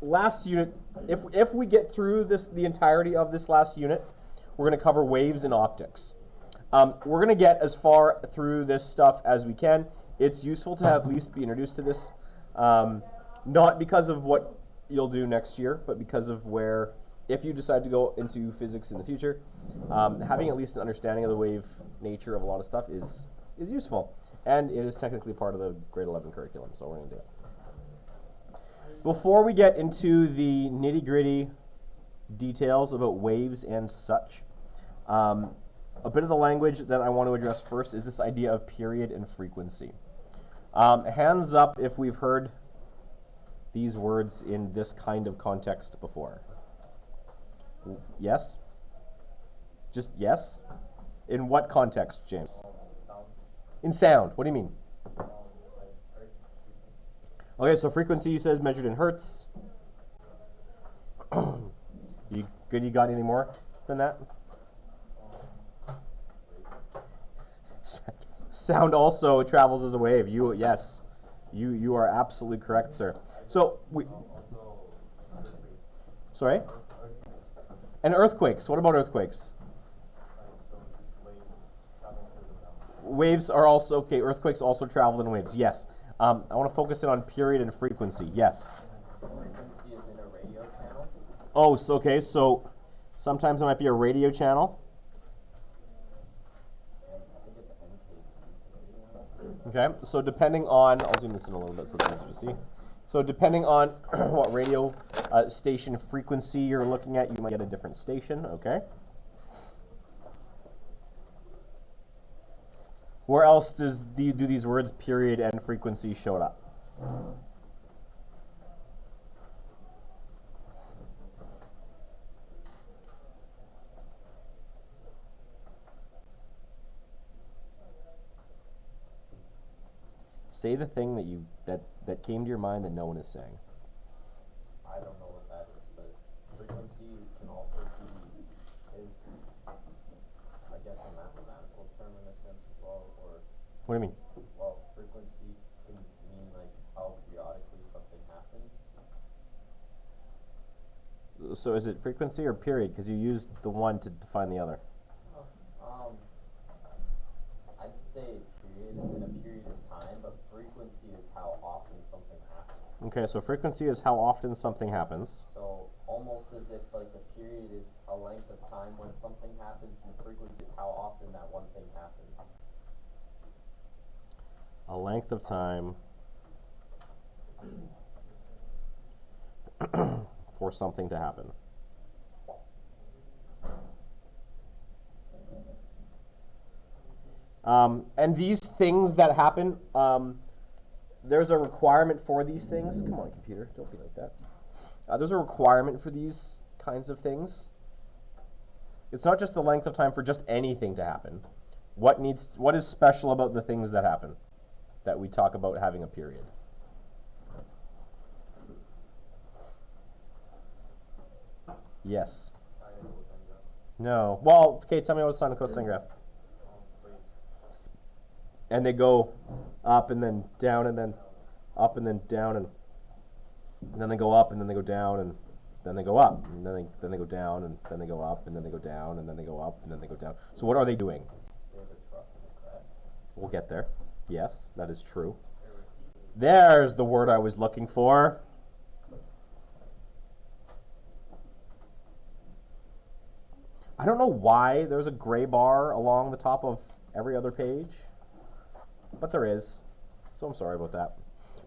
last unit, if we get through the entirety of this last unit, we're going to cover waves and optics. We're going to get as far through this stuff as we can. It's useful to at least be introduced to this, not because of what you'll do next year, but because of where, if you decide to go into physics in the future, having at least an understanding of the wave nature of a lot of stuff is useful. And it is technically part of the grade 11 curriculum, so we're going to do it. Before we get into the nitty-gritty details about waves and such, a bit of the language that I want to address first is this idea of period and frequency. Hands up if we've heard these words in this kind of context before. Yes? Just yes? In what context, James? In sound. What do you mean? Okay, so frequency, you said, is measured in hertz. You good? You got anything more than that? Sound also travels as a wave. Yes, you are absolutely correct, sir. So sorry? And earthquakes. What about earthquakes? Waves are also, okay, earthquakes also travel in waves. Yes. I want to focus in on period and frequency. Yes. Frequency is in a radio channel. Oh, so, okay. So sometimes it might be a radio channel. Okay. So depending on, I'll zoom this in a little bit so it's easier to see. So depending on what radio station frequency you're looking at, you might get a different station. Okay. Where else do these words period and frequency show up? Say the thing that came to your mind that no one is saying. I don't know what that is, but frequency can also is I guess a mathematical term in a sense as well, or What do you mean? well, frequency can mean like how periodically something happens. So is it frequency or period? Because you used the one to define the other. I'd say period is in a period of time, but frequency is how often something happens. Okay, so frequency is how often something happens. So almost as if like the period is a length of time when something happens, and the frequency is how often that one thing happens. A length of time for something to happen. And these things that happen, there's a requirement for these things. Come on, computer, don't be like that. There's a requirement for these kinds of things. It's not just the length of time for just anything to happen. What is special about the things that happen that we talk about having a period? Yes. No. Well, okay, tell me what a sine and cosine graph. And they go up and then down and then up and then down and then they go up and then they go down and then they go up and then they go down and then they go up and then they go down and then they go up and then they go down. So what are they doing? We'll get there. Yes, that is true. There's the word I was looking for. I don't know why there's a gray bar along the top of every other page, but there is. So I'm sorry about that.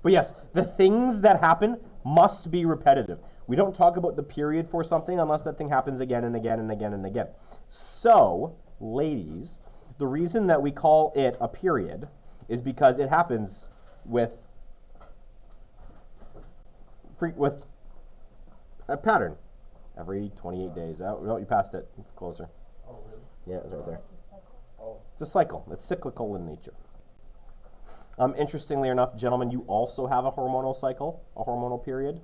But yes, the things that happen must be repetitive. We don't talk about the period for something unless that thing happens again and again and again and again. So, ladies, the reason that we call it a period is because it happens with a pattern every 28 days. Oh, you passed it. It's closer. Oh, really? Yeah, it's right there. Oh. It's a cycle. It's cyclical in nature. Interestingly enough, gentlemen, you also have a hormonal cycle, a hormonal period.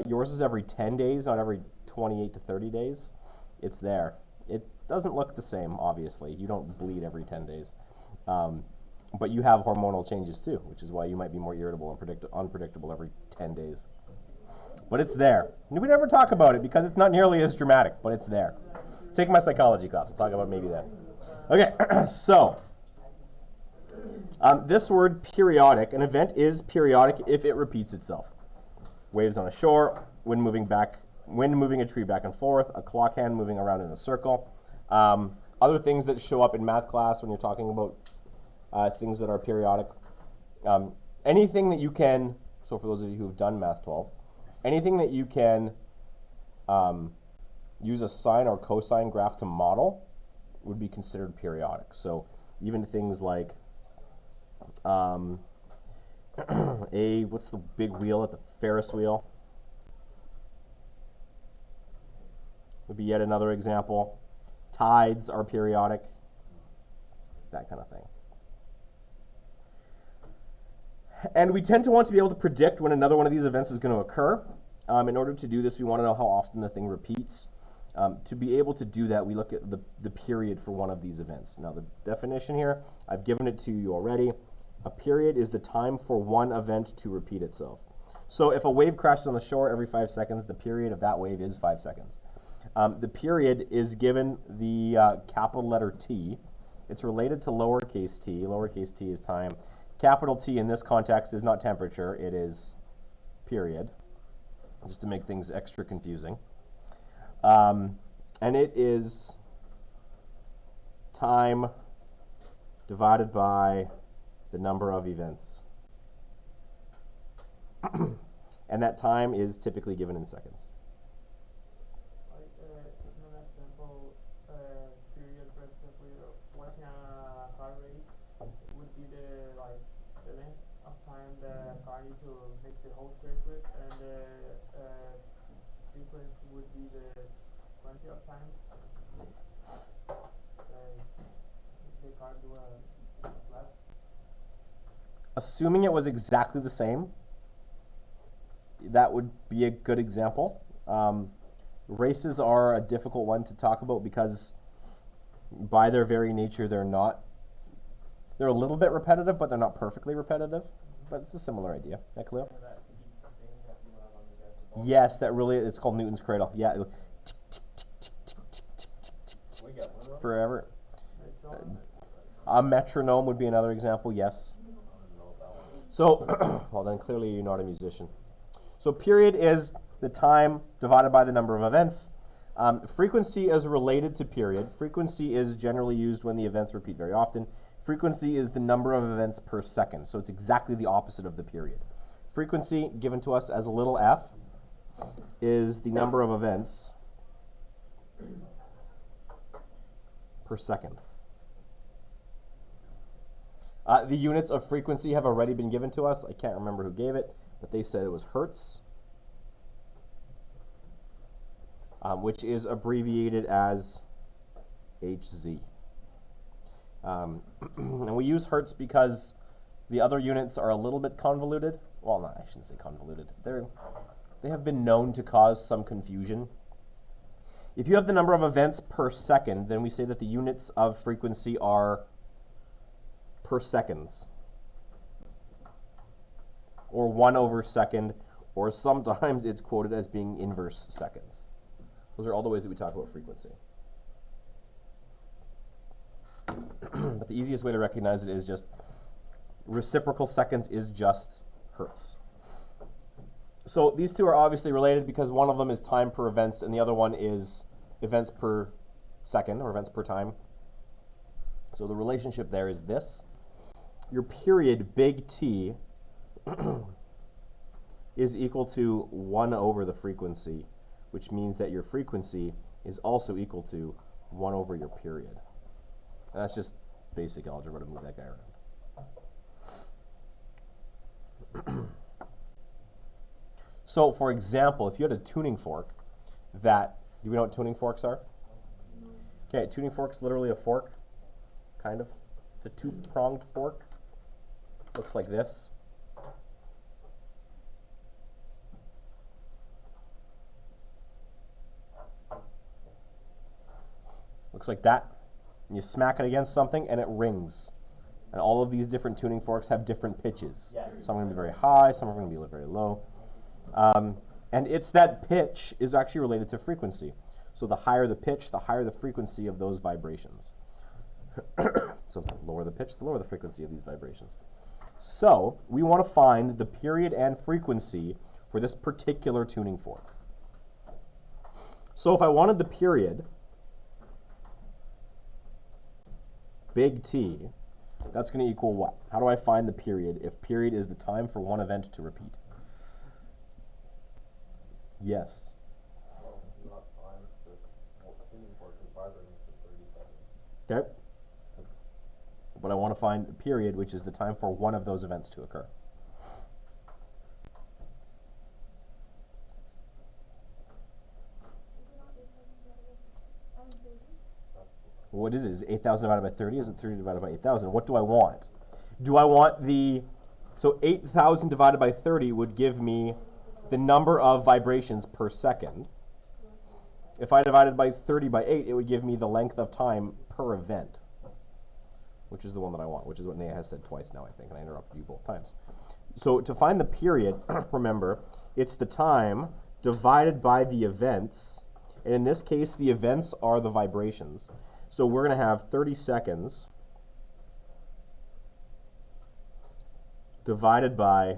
Yours is every 10 days, not every 28 to 30 days. It's there. It doesn't look the same, obviously. You don't bleed every 10 days. But you have hormonal changes too, which is why you might be more irritable and unpredictable every 10 days. but it's there. And we never talk about it because it's not nearly as dramatic, but it's there. Take my psychology class. We'll talk about maybe that. Okay, so this word periodic, an event is periodic if it repeats itself. Waves on a shore, wind moving a tree back and forth, a clock hand moving around in a circle. Other things that show up in math class when you're talking about things that are periodic. Anything that you can, so for those of you who have done Math 12, anything that you can use a sine or cosine graph to model would be considered periodic. So even things like what's the big wheel at the Ferris wheel? Would be yet another example. Tides are periodic, that kind of thing. And we tend to want to be able to predict when another one of these events is going to occur. In order to do this, we want to know how often the thing repeats. To be able to do that, we look at the period for one of these events. Now, the definition here, I've given it to you already. A period is the time for one event to repeat itself. So if a wave crashes on the shore every 5 seconds, the period of that wave is 5 seconds. The period is given the capital letter T. It's related to lowercase t. Lowercase t is time. Capital T in this context is not temperature, it is period, just to make things extra confusing. And it is time divided by the number of events. And that time is typically given in seconds. Like, in an example, period, for example, watching a car race would be the length of time the car needs to make the whole circuit, and the sequence would be the quantity of times the car do a lap. Assuming it was exactly the same, that would be a good example. Races are a difficult one to talk about because by their very nature they're a little bit repetitive, but they're not perfectly repetitive. But it's a similar idea. Yeah, Khalil? Yes, it's called Newton's cradle. Yeah. Tick, tick, tick, tick, tick, tick, tick, tick, tick, tick, forever. A metronome would be another example, yes. So, well then clearly you're not a musician. So period is the time divided by the number of events. Frequency is related to period. Frequency is generally used when the events repeat very often. Frequency is the number of events per second, so it's exactly the opposite of the period. Frequency, given to us as a little f, is the number of events per second. The units of frequency have already been given to us. I can't remember who gave it, but they said it was hertz, which is abbreviated as Hz. And we use hertz because the other units are a little bit convoluted. Well, I shouldn't say convoluted. They have been known to cause some confusion. If you have the number of events per second, then we say that the units of frequency are per seconds, or 1/second, or sometimes it's quoted as being inverse seconds. Those are all the ways that we talk about frequency. But the easiest way to recognize it is just reciprocal seconds is just hertz. So these two are obviously related because one of them is time per events and the other one is events per second or events per time. So the relationship there is this. Your period, big T, is equal to 1 over the frequency, which means that your frequency is also equal to 1 over your period. And that's just basic algebra to move that guy around. So, for example, if you had a tuning fork do we know what tuning forks are? Okay, tuning fork's literally a fork, kind of. It's a two-pronged fork. Looks like this. Looks like that. And you smack it against something and it rings. And all of these different tuning forks have different pitches. Yes. Some are going to be very high, some are going to be very low. And it's that pitch is actually related to frequency. So the higher the pitch, the higher the frequency of those vibrations. So the lower the pitch, the lower the frequency of these vibrations. So we want to find the period and frequency for this particular tuning fork. So if I wanted the period, big T, that's going to equal what? How do I find the period if period is the time for one event to repeat? Yes. Well, not time, but tuning fork is vibrating for 30 seconds. Okay. But I want to find the period, which is the time for one of those events to occur. What is it? Is it 8,000 divided by 30? Is it 30 divided by 8,000? What do I want? Do I want the... So 8,000 divided by 30 would give me the number of vibrations per second. If I divided by 30 by 8, it would give me the length of time per event, which is the one that I want, which is what Naya has said twice now, I think, and I interrupted you both times. So to find the period, remember, it's the time divided by the events, and in this case, the events are the vibrations. So we're going to have 30 seconds divided by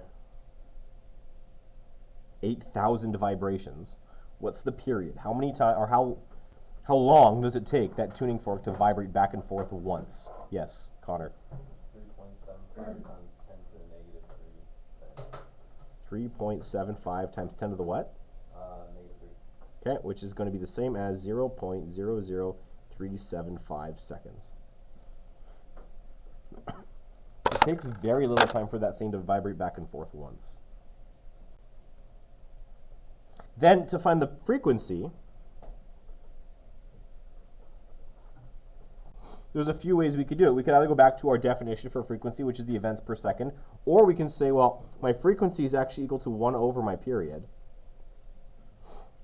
8,000 vibrations. What's the period? How many times, or how long does it take that tuning fork to vibrate back and forth once? Yes, Connor. 3.75 times 10 to the negative 3 seconds. 3.75 times 10 to the what? Negative 3. Okay, which is going to be the same as 0.00375 seconds. It takes very little time for that thing to vibrate back and forth once. Then, to find the frequency, there's a few ways we could do it. We could either go back to our definition for frequency, which is the events per second, or we can say, well, my frequency is actually equal to 1 over my period.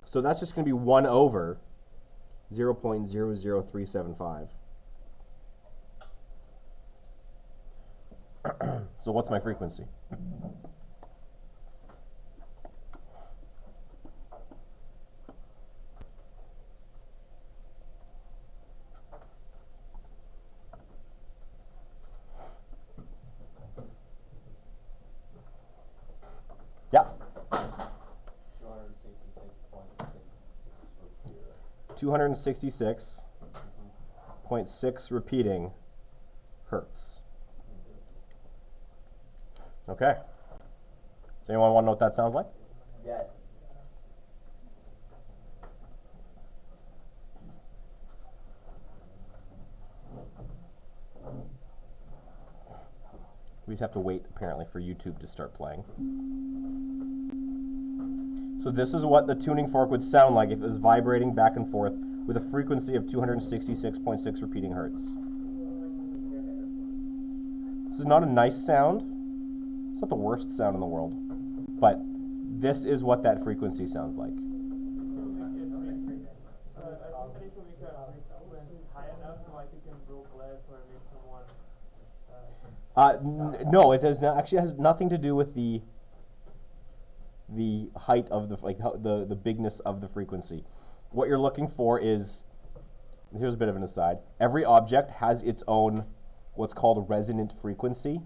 So that's just going to be 1 over 0.00375. So what's my frequency? Yeah. 266.6 repeating hertz. Okay. Does anyone want to know what that sounds like? Yes. We just have to wait, apparently, for YouTube to start playing. So this is what the tuning fork would sound like if it was vibrating back and forth with a frequency of 266.6 repeating hertz. This is not a nice sound. It's not the worst sound in the world. But this is what that frequency sounds like. No, it does not. Actually, has nothing to do with the height of the bigness of the frequency. What you're looking for is, here's a bit of an aside. Every object has its own what's called resonant frequency.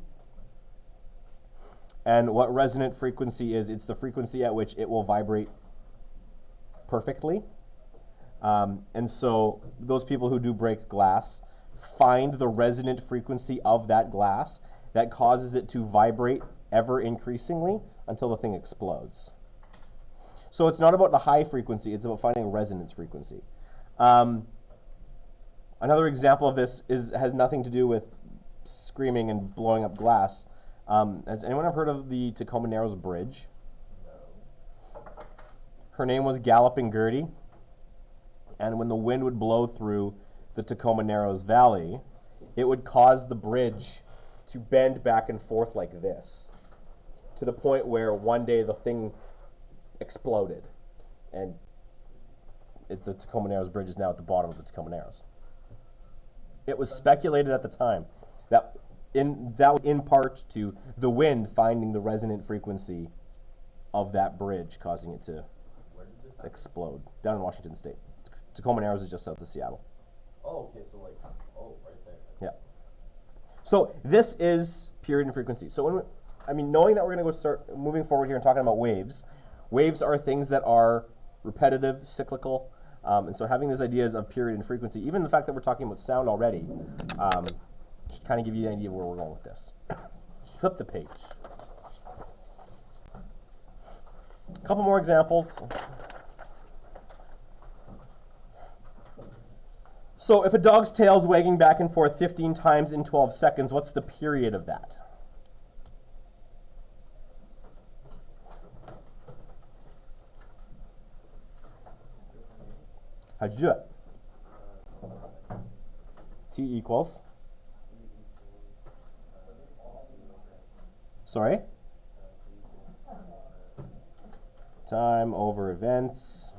And what resonant frequency is, it's the frequency at which it will vibrate perfectly. And so those people who do break glass find the resonant frequency of that glass that causes it to vibrate ever increasingly until the thing explodes. So it's not about the high frequency, it's about finding a resonance frequency. Another example of this has nothing to do with screaming and blowing up glass. Has anyone ever heard of the Tacoma Narrows Bridge? No. Her name was Galloping Gertie, and when the wind would blow through the Tacoma Narrows Valley, it would cause the bridge to bend back and forth like this, to the point where one day the thing exploded, and the Tacoma Narrows Bridge is now at the bottom of the Tacoma Narrows. It was speculated at the time that was in part to the wind finding the resonant frequency of that bridge, causing it to explode down in Washington State. Tacoma Narrows is just south of Seattle. Oh, okay, so like, oh, right there. Yeah. So this is period and frequency. So knowing that we're going to go start moving forward here and talking about waves, waves are things that are repetitive, cyclical, and so having these ideas of period and frequency, even the fact that we're talking about sound already, should kind of give you an idea of where we're going with this. Flip the page. A couple more examples. So if a dog's tail is wagging back and forth 15 times in 12 seconds, what's the period of that? How'd you do it? T equals? Sorry? Time over events.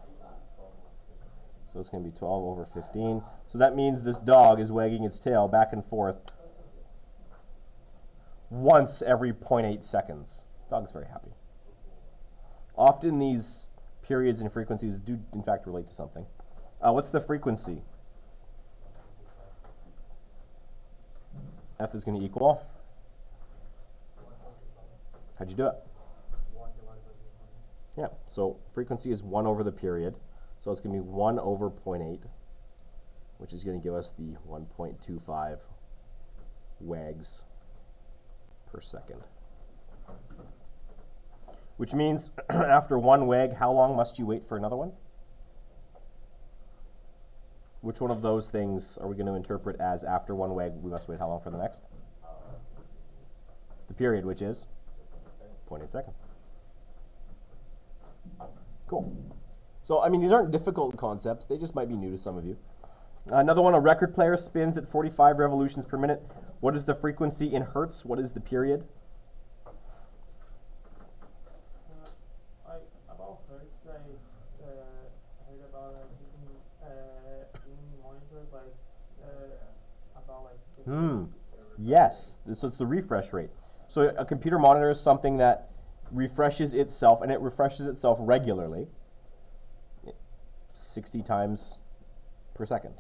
So it's going to be 12 over 15. So that means this dog is wagging its tail back and forth once every 0.8 seconds. Dog's very happy. Often these periods and frequencies do in fact relate to something. What's the frequency? F is going to equal? How'd you do it? Yeah, so frequency is 1 over the period. So it's going to be 1 over 0.8, which is going to give us the 1.25 wags per second. Which means after one wag, how long must you wait for another one? Which one of those things are we going to interpret as after one wag, we must wait how long for the next? The period, which is 0.8 seconds. Cool. So, these aren't difficult concepts. They just might be new to some of you. Another one, a record player spins at 45 revolutions per minute. What is the frequency in hertz? What is the period? About hertz, I heard about using monitors about Yes. So it's the refresh rate. So a computer monitor is something that refreshes itself, and it refreshes itself regularly. 60 times per second.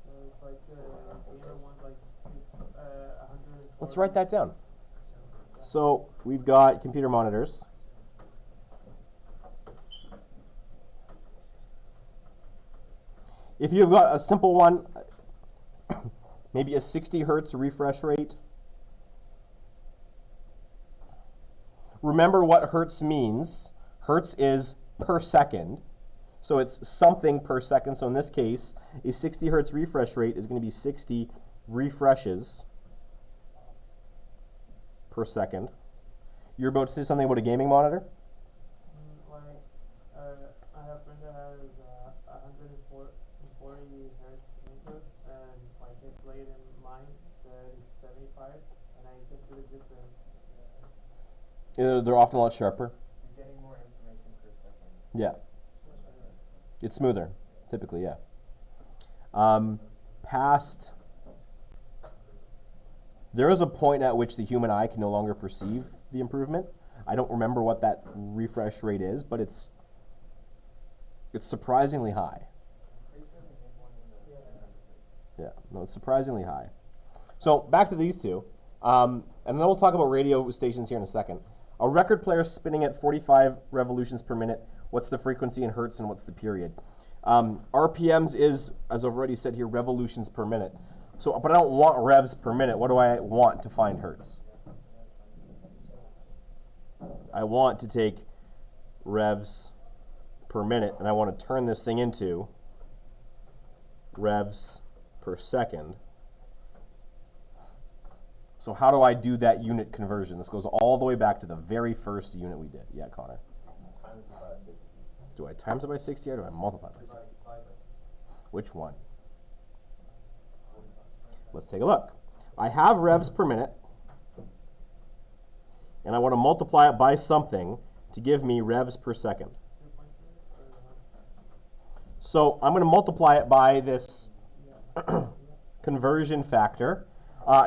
So it's like the other one's like 100. Let's write that down. So we've got computer monitors. If you've got a simple one, maybe a 60 hertz refresh rate. Remember what hertz means. Hertz is per second. So it's something per second. So in this case, a 60 hertz refresh rate is going to be 60 refreshes per second. You're about to say something about a gaming monitor? I have a friend that has 140 hertz input, and his blade in mine is 75, and I can see the difference. They're often a lot sharper. You're getting more information per second. Yeah. It's smoother, typically, yeah. There is a point at which the human eye can no longer perceive the improvement. I don't remember what that refresh rate is, but it's surprisingly high. Yeah, no, it's surprisingly high. So back to these two, and then we'll talk about radio stations here in a second. A record player spinning at 45 revolutions per minute. What's the frequency in hertz and what's the period? RPMs is, as I've already said here, revolutions per minute. So, but I don't want revs per minute. What do I want to find hertz? I want to take revs per minute, and I want to turn this thing into revs per second. So how do I do that unit conversion? This goes all the way back to the very first unit we did. Yeah, Connor. Times it by 60. Do I times it by 60 or do I multiply by 60? Which one? Let's take a look. I have revs per minute, and I want to multiply it by something to give me revs per second. So I'm going to multiply it by this conversion factor.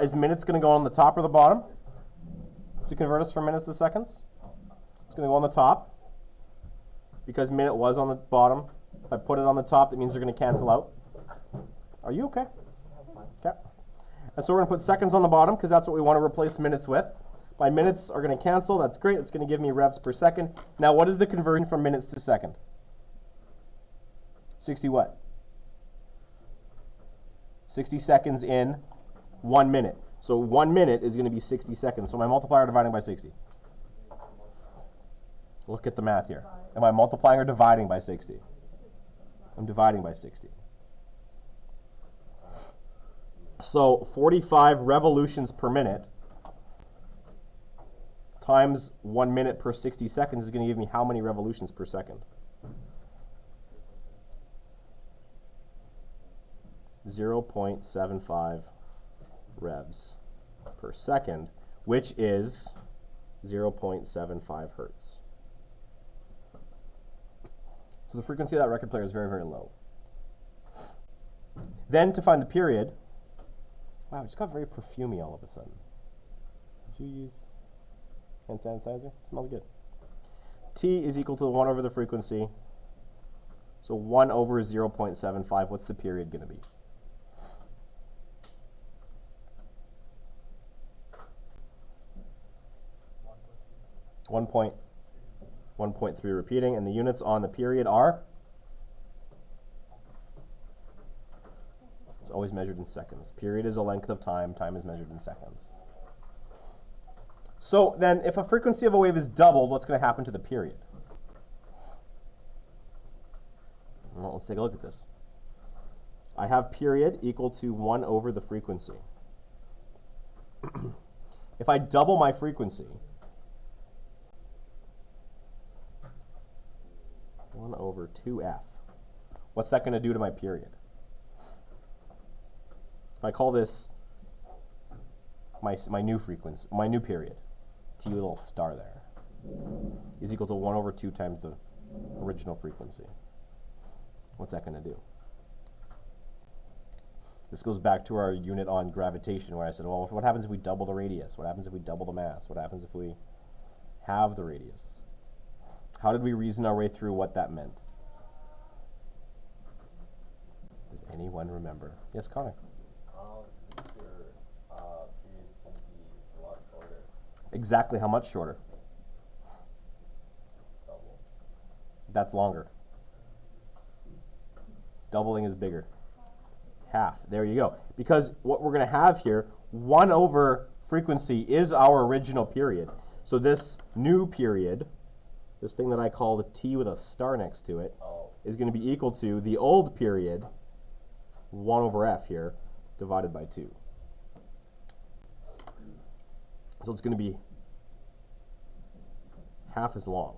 Is minutes going to go on the top or the bottom to convert us from minutes to seconds? It's going to go on the top. because minute was on the bottom. If I put it on the top, that means they're going to cancel out. Are you okay? Okay. And so we're going to put seconds on the bottom because that's what we want to replace minutes with. My minutes are going to cancel. That's great. It's going to give me revs per second. Now, what is the conversion from minutes to second? 60 what? 60 seconds in 1 minute. So 1 minute is going to be 60 seconds. So my multiplier dividing by 60. Look at the math here. Am I multiplying or dividing by 60? I'm dividing by 60. So 45 revolutions per minute times 1 minute per 60 seconds is going to give me how many revolutions per second? 0.75 revs per second, which is 0.75 hertz. So the frequency of that record player is very, very low. Then to find the period, wow, it just got very perfumey all of a sudden. Did you use hand sanitizer? It smells good. T is equal to 1 over the frequency. So 1 over 0.75, what's the period going to be? One point 1.3 repeating, and the units on the period are? It's always measured in seconds. Period is a length of time. Time is measured in seconds. So then, if a frequency of a wave is doubled, what's going to happen to the period? Well, let's take a look at this. I have period equal to 1 over the frequency. If I double my frequency, 1 over 2f. What's that going to do to my period? If I call this my new frequency, my new period, t little star there, is equal to 1 over 2 times the original frequency. What's that going to do? This goes back to our unit on gravitation where I said, well, what happens if we double the radius? What happens if we double the mass? What happens if we halve the radius? How did we reason our way through what that meant? Does anyone remember? Yes, Connor? Your periods can be a lot shorter. Exactly how much shorter? Double. That's longer. Doubling is bigger. Half. There you go. Because what we're going to have here, 1 over frequency is our original period. So this new period, this thing that I call the t with a star next to it, is going to be equal to the old period, 1 over f here, divided by 2. So it's going to be half as long.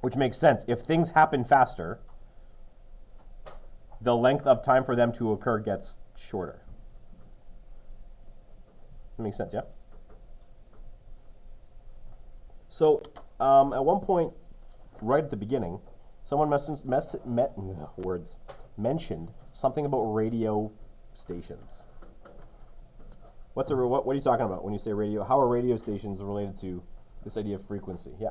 Which makes sense. If things happen faster, the length of time for them to occur gets shorter. That makes sense, yeah? So at one point, right at the beginning, someone mentioned something about radio stations. What are you talking about when you say radio? How are radio stations related to this idea of frequency? Yeah.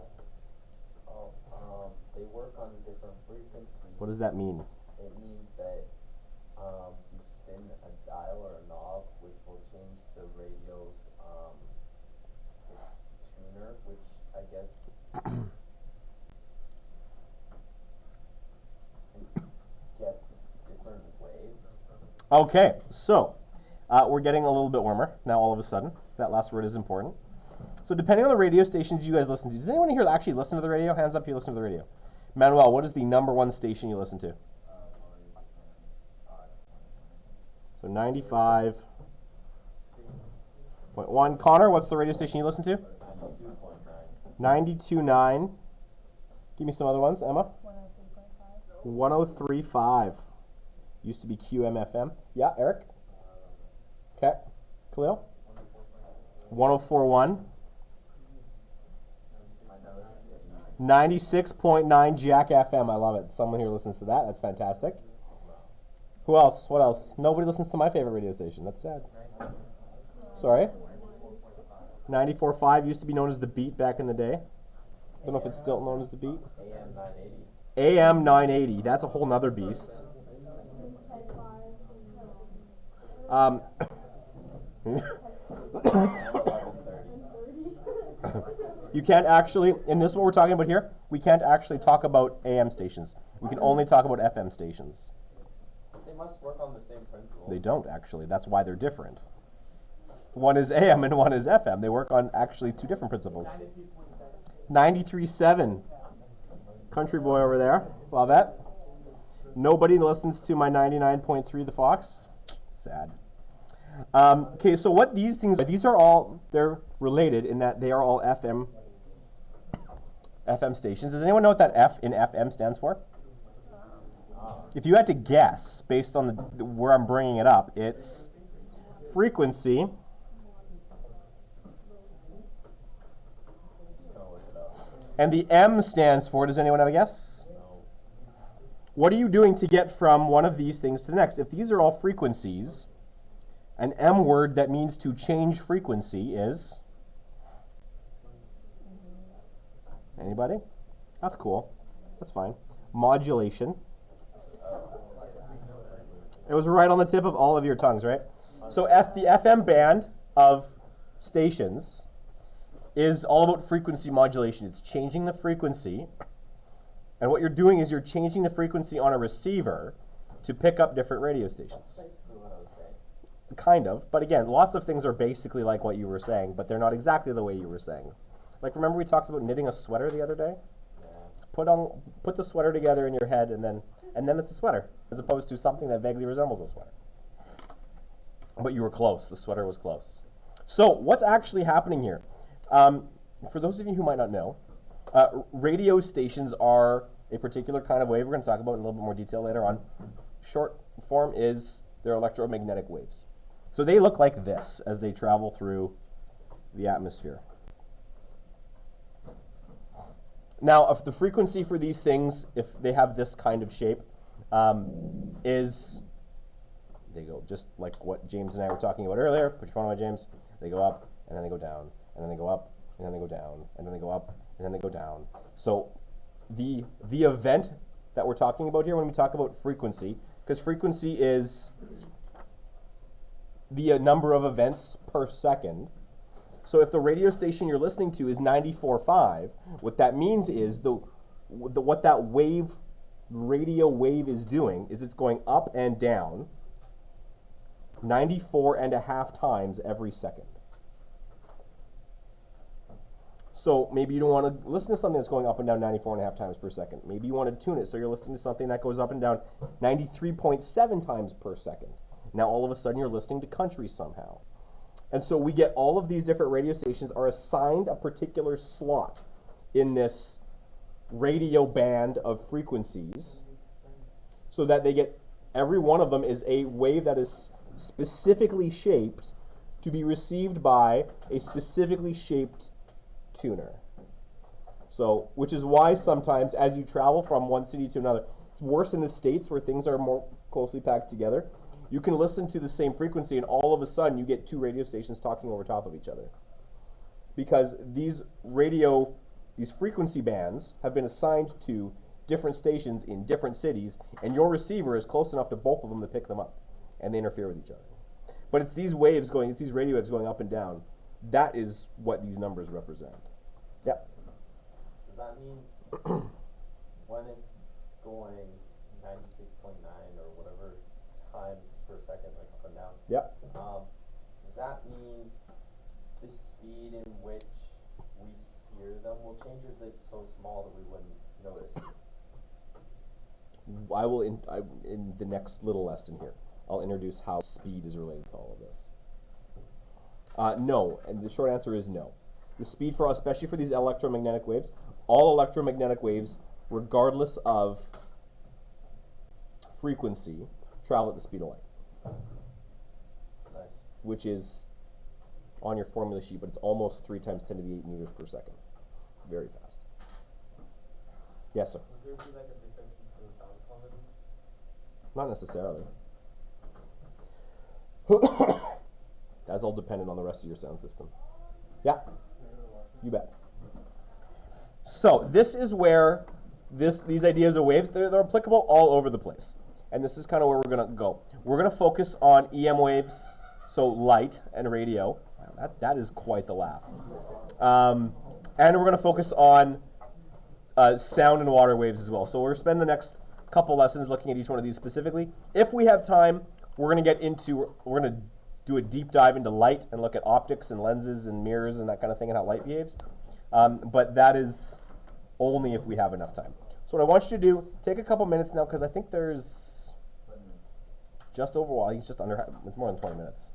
They work on different frequencies. What does that mean? It means that you spin a dial or a knob, which will change the radio's its tuner, which I guess gets different waves. Okay, so we're getting a little bit warmer now all of a sudden. That last word is important. So depending on the radio stations you guys listen to, does anyone here actually listen to the radio? Hands up if you listen to the radio. Manuel, what is the #1 station you listen to? So 95.1. Connor, what's the radio station you listen to? 92.9. Give me some other ones, Emma. 103.5. 103.5. Used to be QMFM. Yeah, Eric? Okay. Khalil? 104.1. 96.9 Jack FM. I love it. Someone here listens to that. That's fantastic. Who else? What else? Nobody listens to my favorite radio station. That's sad. Sorry? 94.5 used to be known as the Beat back in the day. Don't know if it's still known as the Beat. AM 980. AM 980. That's a whole nother beast. Um, you can't actually, in this what we're talking about here, we can't actually talk about AM stations. We can only talk about FM stations. They must work on the same principle. They don't actually. That's why they're different. One is AM and one is FM. They work on actually two different principles. 93.7. Country boy over there. Love that. Nobody listens to my 99.3 The Fox. Sad. Okay, so what these things are, these are all, they're related in that they are all FM stations. Does anyone know what that F in FM stands for? If you had to guess, based on where I'm bringing it up, it's frequency. Just gonna look it up. And the M stands for, does anyone have a guess? No. What are you doing to get from one of these things to the next? If these are all frequencies, an M word that means to change frequency is? Anybody? That's cool. That's fine. Modulation. It was right on the tip of all of your tongues, right? So the FM band of stations is all about frequency modulation. It's changing the frequency. And what you're doing is you're changing the frequency on a receiver to pick up different radio stations. That's basically what I was saying. Kind of. But again, lots of things are basically like what you were saying, but they're not exactly the way you were saying. Like, remember we talked about knitting a sweater the other day? Yeah. Put the sweater together in your head, and then it's a sweater, as opposed to something that vaguely resembles a sweater. But you were close. The sweater was close. So what's actually happening here? For those of you who might not know, radio stations are a particular kind of wave we're going to talk about in a little bit more detail later on. Short form is they're electromagnetic waves. So they look like this as they travel through the atmosphere. Now, if the frequency for these things, if they have this kind of shape, is, they go just like what James and I were talking about earlier. Put your phone away, James. They go up, and then they go down, and then they go up, and then they go down, and then they go up, and then they go down. So the event that we're talking about here when we talk about frequency, because frequency is the number of events per second. So if the radio station you're listening to is 94.5, what that means is what that radio wave is doing is it's going up and down 94.5 times every second. So maybe you don't want to listen to something that's going up and down 94.5 times per second. Maybe you want to tune it so you're listening to something that goes up and down 93.7 times per second. Now all of a sudden you're listening to country somehow. And so we get all of these different radio stations are assigned a particular slot in this radio band of frequencies so that they get, every one of them is a wave that is specifically shaped to be received by a specifically shaped tuner. So, which is why sometimes as you travel from one city to another, it's worse in the States where things are more closely packed together. You can listen to the same frequency and all of a sudden you get two radio stations talking over top of each other. Because these frequency bands have been assigned to different stations in different cities, and your receiver is close enough to both of them to pick them up, and they interfere with each other. But it's these radio waves going up and down. That is what these numbers represent. Yeah. Does that mean when it's going 96.9 or whatever times per second, like up and down? Yeah. Does that mean the speed in which we hear them will change, or is it so small that we wouldn't notice? I will in the next little lesson here, I'll introduce how speed is related to all of this. No, and the short answer is no. The speed for, especially for these electromagnetic waves, all electromagnetic waves, regardless of frequency, travel at the speed of light. Nice. Which is on your formula sheet, but it's almost 3 times 10 to the 8 meters per second. Very fast. Yes, sir? Would there be like a difference between sound quality? Not necessarily. That's all dependent on the rest of your sound system. Yeah, you bet. So this is where these ideas of waves, they're applicable all over the place. And this is kind of where we're going to go. We're going to focus on EM waves, so light and radio. Wow, that is quite the laugh. And we're going to focus on sound and water waves as well. So we're going to spend the next couple lessons looking at each one of these specifically. If we have time, we're going to do a deep dive into light and look at optics and lenses and mirrors and that kind of thing and how light behaves. But that is only if we have enough time. So what I want you to do, take a couple minutes now, because I think there's just over, well, he's just under, it's more than 20 minutes.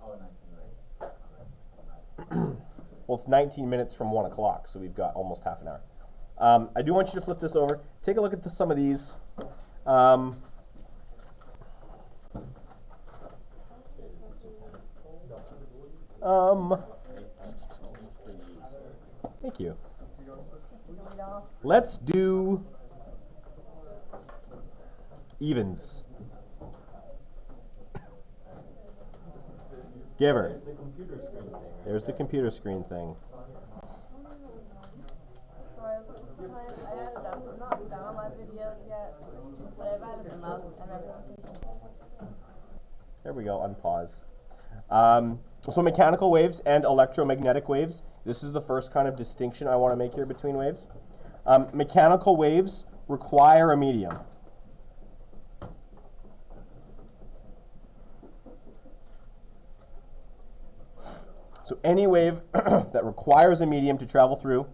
Oh, 19, right? Well, it's 19 minutes from 1 o'clock, so we've got almost half an hour. I do want you to flip this over. Take a look at some of these. Thank you. Let's do evens. Giver. There's the computer screen thing. Sorry, I added up. I'm not done on my videos yet, but I've added them up and my presentation. There we go, unpause. So mechanical waves and electromagnetic waves. This is the first kind of distinction I want to make here between waves. Mechanical waves require a medium. So any wave that requires a medium to travel through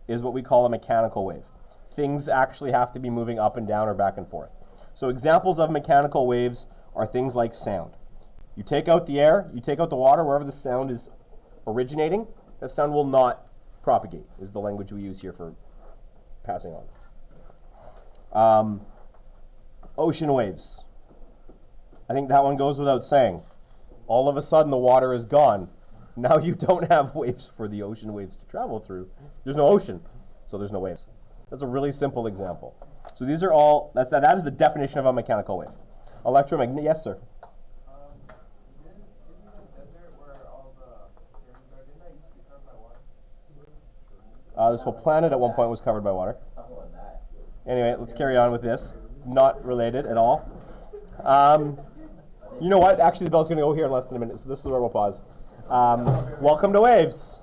is what we call a mechanical wave. Things actually have to be moving up and down or back and forth. So examples of mechanical waves are things like sound. You take out the air, you take out the water, wherever the sound is originating, that sound will not propagate, is the language we use here for passing on. Ocean waves. I think that one goes without saying. All of a sudden the water is gone. Now you don't have waves for the ocean waves to travel through. There's no ocean, so there's no waves. That's a really simple example. So these are all, that is the definition of a mechanical wave. Electromagnetic, yes sir? This whole planet at one point was covered by water. Anyway, let's carry on with this. Not related at all. You know what? Actually, the bell's going to go here in less than a minute, so this is where we'll pause. Welcome to Waves.